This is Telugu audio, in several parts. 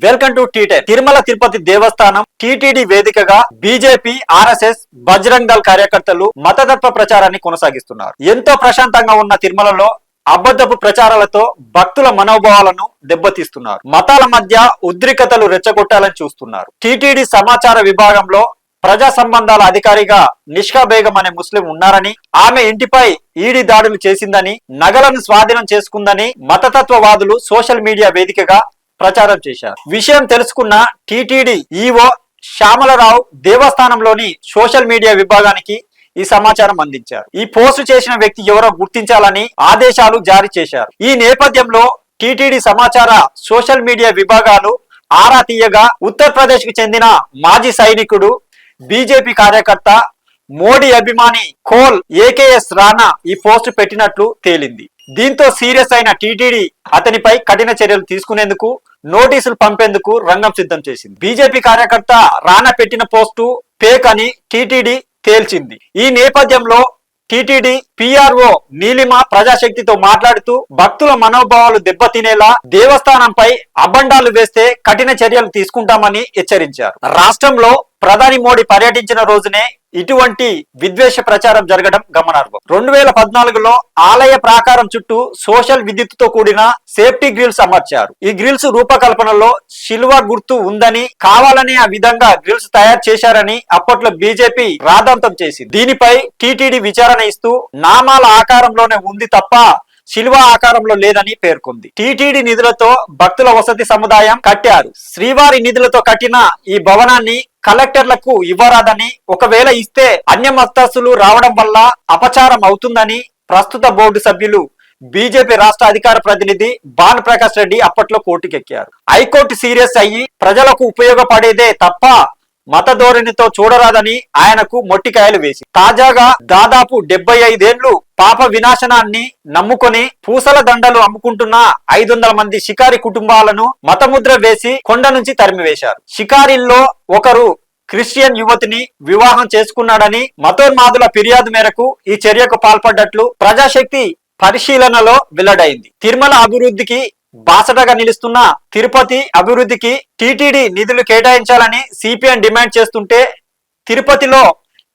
వెల్కమ్ టు టీ10. తిరుమల తిరుపతి దేవస్థానం టీటీడీ వేదికగా బీజేపీ, ఆర్ఎస్ఎస్, బజరంగ్ దళ్ కార్యకర్తలు మతతత్వ ప్రచారాన్ని కొనసాగిస్తున్నారు. ఎంతో ప్రశాంతంగా ఉన్న తిరుమలలో అబద్ధపు ప్రచారాలతో భక్తుల మనోభావాలను దెబ్బతీస్తున్నారు. మతాల మధ్య ఉద్రిక్తతలు రెచ్చగొట్టాలని చూస్తున్నారు. టీటీడీ సమాచార విభాగంలో ప్రజా సంబంధాల అధికారిగా నిష్కా బేగం అనే ముస్లిం ఉన్నారని, ఆమె ఇంటిపై ఈడీ దాడులు చేసిందని, నగలను స్వాధీనం చేసుకుందని మతతత్వవాదులు సోషల్ మీడియా వేదికగా ప్రచారం చేశారు. విషయం తెలుసుకున్న టీటీడీ ఈవో శ్యామలరావు దేవస్థానంలోని సోషల్ మీడియా విభాగానికి ఈ సమాచారం అందించారు. ఈ పోస్టు చేసిన వ్యక్తి ఎవరో గుర్తించాలని ఆదేశాలు జారీ చేశారు. ఈ నేపథ్యంలో టీటీడీ సమాచార సోషల్ మీడియా విభాగాలు ఆరా తీయగా ఉత్తరప్రదేశ్ కు చెందిన మాజీ సైనికుడు, బీజేపీ కార్యకర్త, మోడీ అభిమాని కోల్ ఏకేఎస్ రాణా ఈ పోస్టు పెట్టినట్లు తేలింది. దీంతో సీరియస్ అయిన టీటీడీ అతనిపై కఠిన చర్యలు తీసుకునేందుకు నోటీసులు పంపేందుకు రంగం సిద్ధం చేసింది. బీజేపీ కార్యకర్త రాణా పెట్టిన పోస్టు ఫేక్ అని టీటీడీ తేల్చింది. ఈ నేపథ్యంలో టీటీడీ పిఆర్ఓ నీలిమ ప్రజాశక్తితో మాట్లాడుతూ భక్తుల మనోభావాలు దెబ్బతినేలా దేవస్థానంపై అబండాలు వేస్తే కఠిన చర్యలు తీసుకుంటామని హెచ్చరించారు. రాష్ట్రంలో ప్రధాని మోడీ పర్యటించిన రోజునే ఇటువంటి విద్వేష ప్రచారం జరగడం గమనార్హం. 2014లో ఆలయ ప్రాకారం చుట్టూ సోషల్ విద్యుత్తుతో కూడిన సేఫ్టీ గ్రిల్స్ అమర్చారు. ఈ గ్రిల్స్ రూపకల్పనలో శిల్వ గుర్తు ఉందని, కావాలని ఆ విధంగా గ్రిల్స్ తయారు చేశారని అప్పట్లో బీజేపీ రాద్ధాంతం చేసింది. దీనిపై టీటీడీ విచారణ ఇస్తూ నామాల ఆకారంలోనే ఉంది తప్ప శిల్వ ఆకారంలో లేదని పేర్కొంది. టీటీడీ నిధులతో భక్తుల వసతి సముదాయం కట్టారు. శ్రీవారి నిధులతో కట్టిన ఈ భవనాన్ని కలెక్టర్లకు ఇవ్వరాదని, ఒకవేళ ఇస్తే అన్య మతస్థులు రావడం వల్ల అపచారం అవుతుందని ప్రస్తుత బోర్డు సభ్యులు బీజేపీ రాష్ట్ర అధికార ప్రతినిధి భాను ప్రకాష్ రెడ్డి అప్పట్లో కోర్టుకెక్కారు. హైకోర్టు సీరియస్ అయ్యి ప్రజలకు ఉపయోగపడేదే తప్ప మత ధోరణితో చూడరాదని ఆయనకు మొట్టికాయలు వేసి, తాజాగా దాదాపు 75 ఏళ్లు పాప వినాశనాన్ని నమ్ముకొని పూసల దండలు అమ్ముకుంటున్న 500 మంది షికారి కుటుంబాలను మతముద్ర వేసి కొండ నుంచి తరిమివేశారు. షికారిల్లో ఒకరు క్రిస్టియన్ యువతిని వివాహం చేసుకున్నాడని మతోన్మాదుల ఫిర్యాదు మేరకు ఈ చర్యకు పాల్పడ్డట్లు ప్రజాశక్తి పరిశీలనలో వెల్లడైంది. తిరుమల అభివృద్ధికి బాసటగా నిలుస్తున్న తిరుపతి అభివృద్ధికి టీటీడీ నిధులు కేటాయించాలని సిపిఎం డిమాండ్ చేస్తుంటే, తిరుపతిలో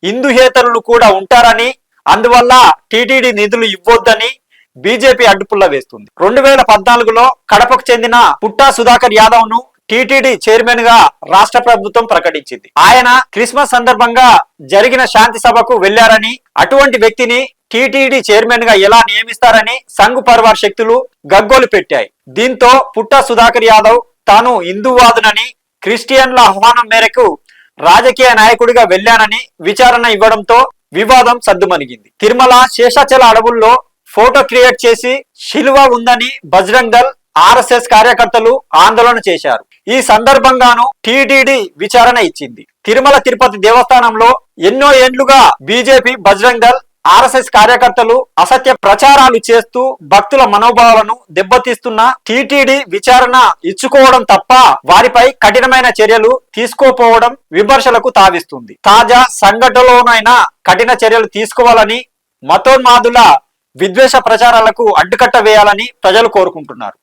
హిందూహేతరులు కూడా ఉంటారని, అందువల్ల టీటీడీ నిధులు ఇవ్వొద్దని బీజేపీ అడ్డుపుల్ల వేస్తుంది. 2014లో కడపకు చెందిన పుట్టా సుధాకర్ యాదవ్ ను టీటీడీ చైర్మన్ గా రాష్ట్ర ప్రభుత్వం ప్రకటించింది. ఆయన క్రిస్మస్ సందర్భంగా జరిగిన శాంతి సభకు వెళ్లారని, అటువంటి వ్యక్తిని టీటీడీ చైర్మన్ గా ఎలా నియమిస్తారని సంఘ్ పరివార్ శక్తులు గగ్గోలు పెట్టాయి. దీంతో పుట్టా సుధాకర్ యాదవ్ తాను హిందూవాదునని, క్రిస్టియన్ల ఆహ్వానం మేరకు రాజకీయ నాయకుడిగా వెళ్లానని విచారణ ఇవ్వడంతో వివాదం సద్దుమణిగింది. తిరుమల శేషాచల అడవుల్లో ఫోటో క్రియేట్ చేసి శిలువ ఉందని బజరంగ్ దళ్, ఆర్ఎస్ఎస్ కార్యకర్తలు ఆందోళన చేశారు. ఈ సందర్భంగాను టీటీడీ విచారణ ఇచ్చింది. తిరుమల తిరుపతి దేవస్థానంలో ఎన్నో ఏండ్లుగా బీజేపీ, బజరంగ్ దళ్, ఆర్ఎస్ఎస్ కార్యకర్తలు అసత్య ప్రచారాలు చేస్తూ భక్తుల మనోభావాలను దెబ్బతీస్తున్న టీటీడీ విచారణ ఇచ్చుకోవడం తప్ప వారిపై కఠినమైన చర్యలు తీసుకోపోవడం విమర్శలకు తావిస్తుంది. తాజా సంఘటనలోనైనా కఠిన చర్యలు తీసుకోవాలని, మతోన్మాదుల విద్వేష ప్రచారాలకు అడ్డుకట్ట వేయాలని ప్రజలు కోరుకుంటున్నారు.